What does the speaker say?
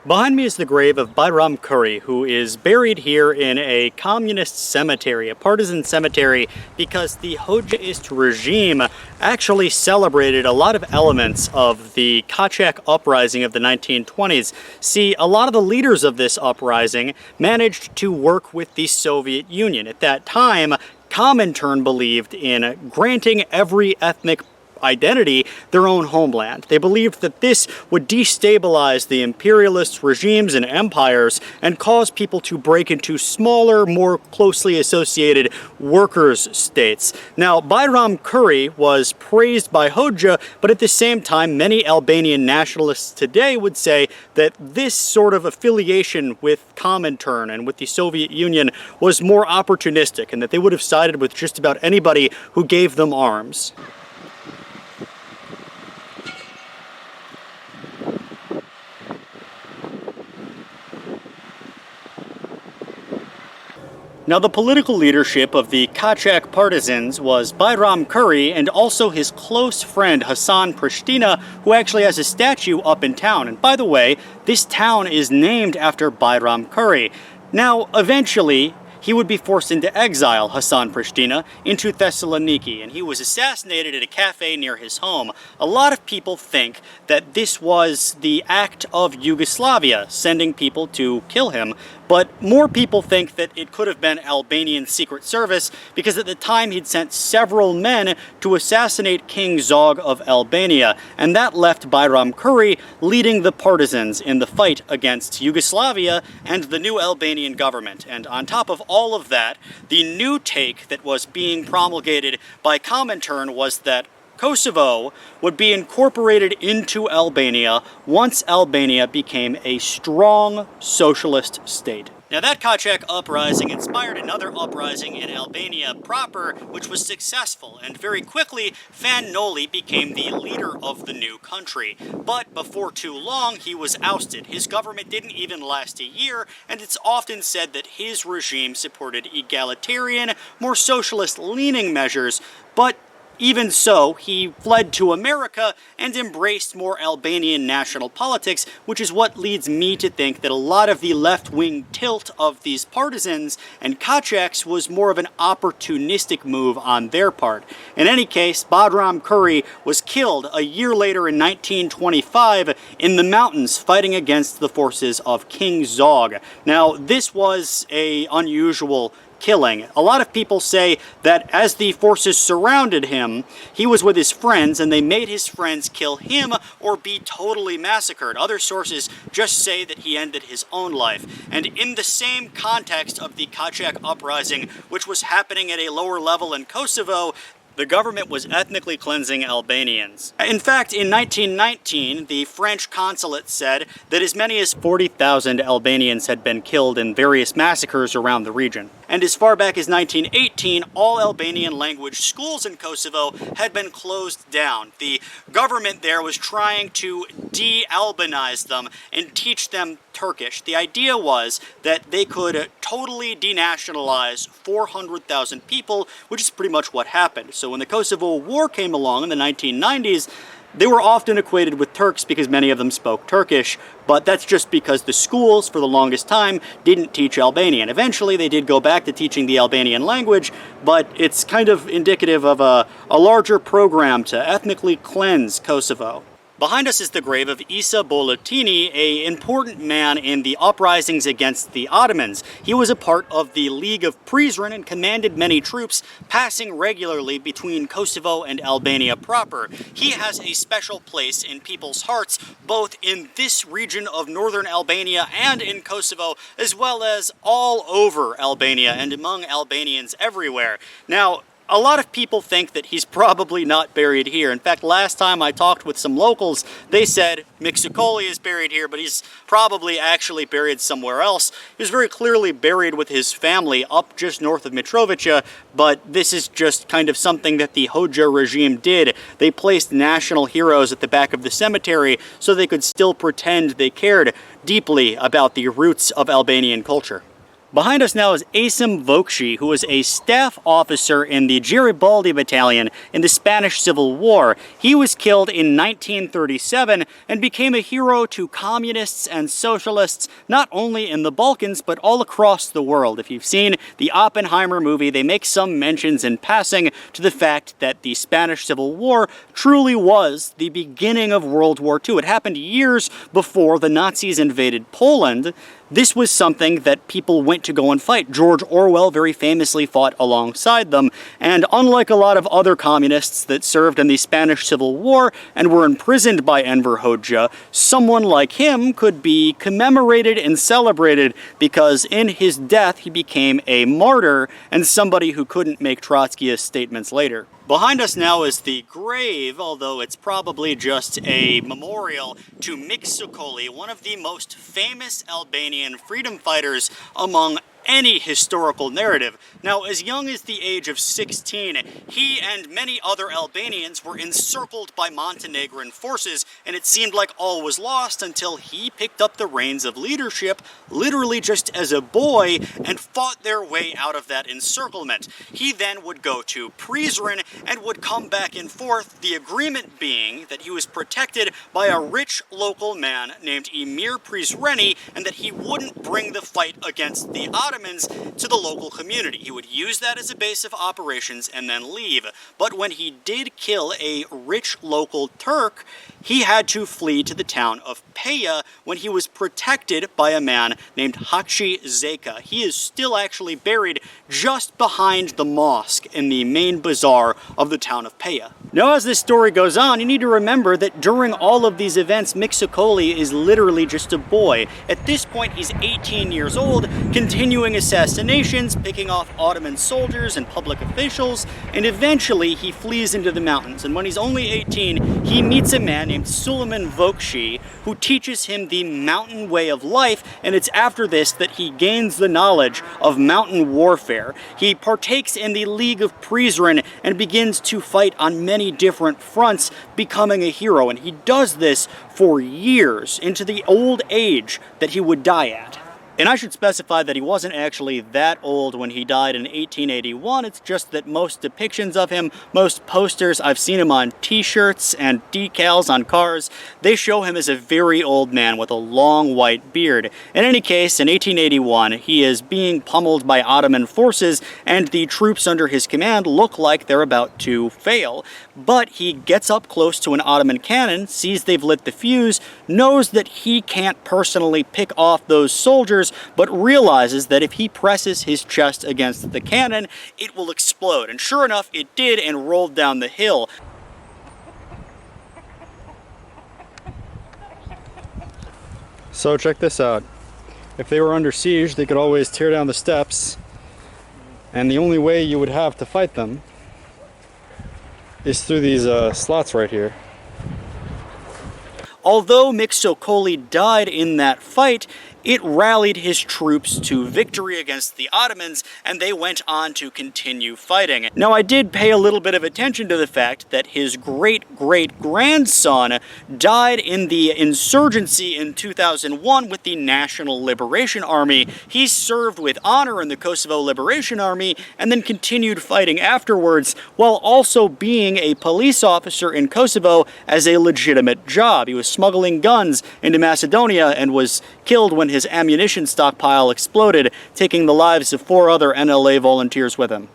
Behind me is the grave of Bayram Kuri, who is buried here in a communist cemetery, a partisan cemetery, because the Hoxhaist regime actually celebrated a lot of elements of the Kachak uprising of the 1920s. See, a lot of the leaders of this uprising managed to work with the Soviet Union. At that time, Comintern believed in granting every ethnic identity their own homeland. They believed that this would destabilize the imperialist regimes and empires and cause people to break into smaller, more closely associated workers' states. Now, Bayram Kuri was praised by Hoxha, but at the same time, many Albanian nationalists today would say that this sort of affiliation with Comintern and with the Soviet Union was more opportunistic and that they would have sided with just about anybody who gave them arms. Now, the political leadership of the Kachak Partisans was Bayram Kuri and also his close friend Hasan Prishtina, who actually has a statue up in town. And by the way, this town is named after Bayram Kuri. Now, eventually, he would be forced into exile, Hasan Prishtina, into Thessaloniki, and he was assassinated at a cafe near his home. A lot of people think that this was the act of Yugoslavia sending people to kill him, but more people think that it could have been Albanian Secret Service because at the time he'd sent several men to assassinate King Zog of Albania, and that left Bayram Kuri leading the partisans in the fight against Yugoslavia and the new Albanian government. And on top of all of that, the new take that was being promulgated by Comintern was that Kosovo would be incorporated into Albania once Albania became a strong socialist state. Now, that Kachak uprising inspired another uprising in Albania proper, which was successful, and very quickly Fan Noli became the leader of the new country. But before too long, he was ousted. His government didn't even last a year, and it's often said that his regime supported egalitarian, more socialist-leaning measures, but even so, he fled to America and embraced more Albanian national politics, which is what leads me to think that a lot of the left-wing tilt of these partisans and Kachaks was more of an opportunistic move on their part. In any case, Bayram Kuri was killed a year later in 1925 in the mountains fighting against the forces of King Zog. Now, this was an unusual killing. A lot of people say that as the forces surrounded him, he was with his friends and they made his friends kill him or be totally massacred. Other sources just say that he ended his own life. And in the same context of the Kachak uprising, which was happening at a lower level in Kosovo, the government was ethnically cleansing Albanians. In fact, in 1919, the French consulate said that as many as 40,000 Albanians had been killed in various massacres around the region. And as far back as 1918, all Albanian language schools in Kosovo had been closed down. The government there was trying to de-Albanize them and teach them Turkish. The idea was that they could totally denationalize 400,000 people, which is pretty much what happened. So when the Kosovo War came along in the 1990s, they were often equated with Turks because many of them spoke Turkish, but that's just because the schools, for the longest time, didn't teach Albanian. Eventually, they did go back to teaching the Albanian language, but it's kind of indicative of a larger program to ethnically cleanse Kosovo. Behind us is the grave of Isa Bolotini, an important man in the uprisings against the Ottomans. He was a part of the League of Prizren and commanded many troops, passing regularly between Kosovo and Albania proper. He has a special place in people's hearts, both in this region of northern Albania and in Kosovo, as well as all over Albania and among Albanians everywhere. Now, a lot of people think that he's probably not buried here. In fact, last time I talked with some locals, they said Mixikoli is buried here, but he's probably actually buried somewhere else. He was very clearly buried with his family up just north of Mitrovica, but this is just kind of something that the Hoxha regime did. They placed national heroes at the back of the cemetery so they could still pretend they cared deeply about the roots of Albanian culture. Behind us now is Asim Vokshi, who was a staff officer in the Garibaldi Battalion in the Spanish Civil War. He was killed in 1937 and became a hero to communists and socialists, not only in the Balkans, but all across the world. If you've seen the Oppenheimer movie, they make some mentions in passing to the fact that the Spanish Civil War truly was the beginning of World War II. It happened years before the Nazis invaded Poland. This was something that people went to go and fight. George Orwell very famously fought alongside them, and unlike a lot of other communists that served in the Spanish Civil War and were imprisoned by Enver Hoxha, someone like him could be commemorated and celebrated because in his death he became a martyr and somebody who couldn't make Trotskyist statements later. Behind us now is the grave, although it's probably just a memorial to Miksokoli, one of the most famous Albanian freedom fighters among any historical narrative. Now, as young as the age of 16, he and many other Albanians were encircled by Montenegrin forces, and it seemed like all was lost until he picked up the reins of leadership, literally just as a boy, and fought their way out of that encirclement. He then would go to Prizren and would come back and forth, the agreement being that he was protected by a rich local man named Emir Prizreni, and that he wouldn't bring the fight against the Ottomans to the local community. He would use that as a base of operations and then leave. But when he did kill a rich local Turk, he had to flee to the town of Peja when he was protected by a man named Hachi Zeka. He is still actually buried just behind the mosque in the main bazaar of the town of Peja. Now, as this story goes on, you need to remember that during all of these events, Miksokoli is literally just a boy. At this point, he's 18 years old, continuing assassinations, picking off Ottoman soldiers and public officials, and eventually he flees into the mountains. And when he's only 18, he meets a man named Suleiman Vokshi, who teaches him the mountain way of life, and it's after this that he gains the knowledge of mountain warfare. He partakes in the League of Prizren and begins to fight on many different fronts, becoming a hero, and he does this for years, into the old age that he would die at. And I should specify that he wasn't actually that old when he died in 1881. It's just that most depictions of him, most posters, I've seen him on t-shirts and decals on cars, they show him as a very old man with a long white beard. In any case, in 1881, he is being pummeled by Ottoman forces, and the troops under his command look like they're about to fail. But he gets up close to an Ottoman cannon, sees they've lit the fuse, knows that he can't personally pick off those soldiers, but realizes that if he presses his chest against the cannon, it will explode. And sure enough, it did, and rolled down the hill. So check this out. If they were under siege, they could always tear down the steps, and the only way you would have to fight them is through these slots right here. Although Miksokoli died in that fight, it rallied his troops to victory against the Ottomans, and they went on to continue fighting. Now, I did pay a little bit of attention to the fact that his great-great-grandson died in the insurgency in 2001 with the National Liberation Army. He served with honor in the Kosovo Liberation Army and then continued fighting afterwards, while also being a police officer in Kosovo as a legitimate job. He was smuggling guns into Macedonia and was killed when his ammunition stockpile exploded, taking the lives of 4 other NLA volunteers with him.